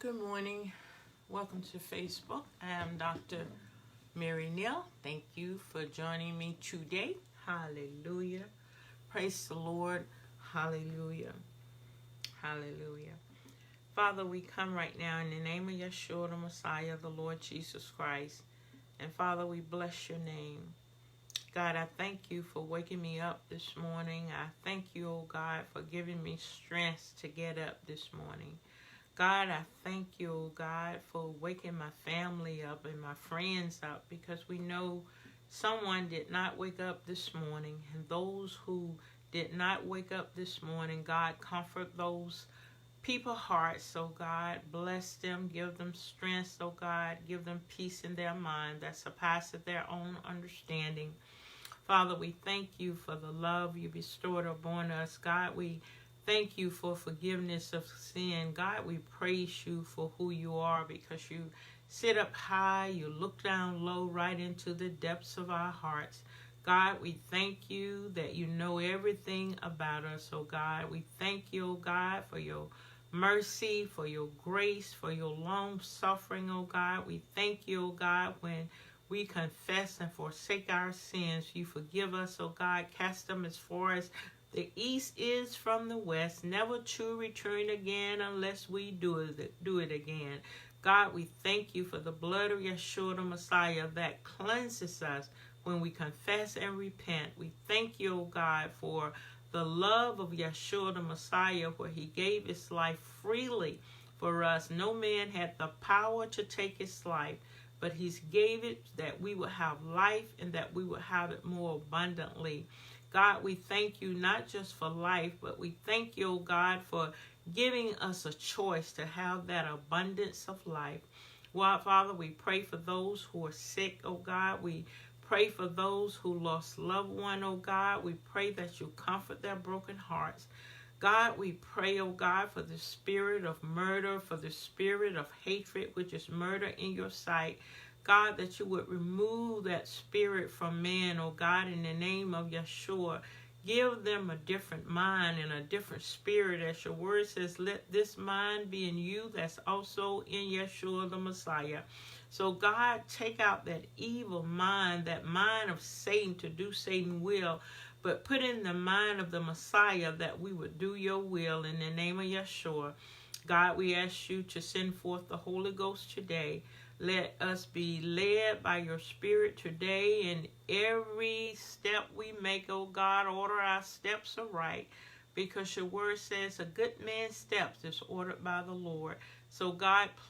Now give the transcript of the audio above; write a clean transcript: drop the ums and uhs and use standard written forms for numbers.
Good morning. Welcome to Facebook. I am Dr. Mary Neal. Thank you for joining me today. Hallelujah. Praise the Lord. Hallelujah. Hallelujah. Father, we come right now in the name of Yeshua, the Messiah, the Lord Jesus Christ. And Father, we bless your name. God, I thank you for waking me up this morning. I thank you, oh God, for giving me strength to get up this morning. God, I thank you, oh God, for waking my family up and my friends up, because we know someone did not wake up this morning. And those who did not wake up this morning, God, comfort those people's hearts, oh God. Bless them, give them strength, oh God. Give them peace in their mind that surpasses their own understanding. Father, we thank you for the love you bestowed upon us. God, we thank you for forgiveness of sin. God, we praise you for who you are, because you sit up high, you look down low, right into the depths of our hearts. God, we thank you that you know everything about us, oh God. We thank you, oh God, for your mercy, for your grace, for your long suffering, oh God. We thank you, oh God, when we confess and forsake our sins, you forgive us, oh God. Cast them as far as the east is from the west, never to return again unless we do it again. God, we thank you for the blood of Yeshua, the Messiah, that cleanses us when we confess and repent. We thank you, oh God, for the love of Yeshua, the Messiah, where he gave his life freely for us. No man had the power to take his life, but he's gave it that we will have life and that we will have it more abundantly. God, we thank you not just for life, but we thank you, oh God, for giving us a choice to have that abundance of life. Well, Father, we pray for those who are sick, oh God. We pray for those who lost loved one, oh God. We pray that you comfort their broken hearts. God, we pray, oh God, for the spirit of murder, for the spirit of hatred, which is murder in your sight. God, that you would remove that spirit from man, oh God, in the name of Yeshua. Give them a different mind and a different spirit, as your word says, let this mind be in you that's also in Yeshua the Messiah. So God, take out that evil mind, that mind of Satan to do Satan's will, but put in the mind of the Messiah that we would do your will in the name of Yeshua. God, we ask you to send forth the Holy Ghost today. Let us be led by your Spirit today in every step we make, oh God. Order our steps aright, because your word says a good man's steps is ordered by the Lord. So God,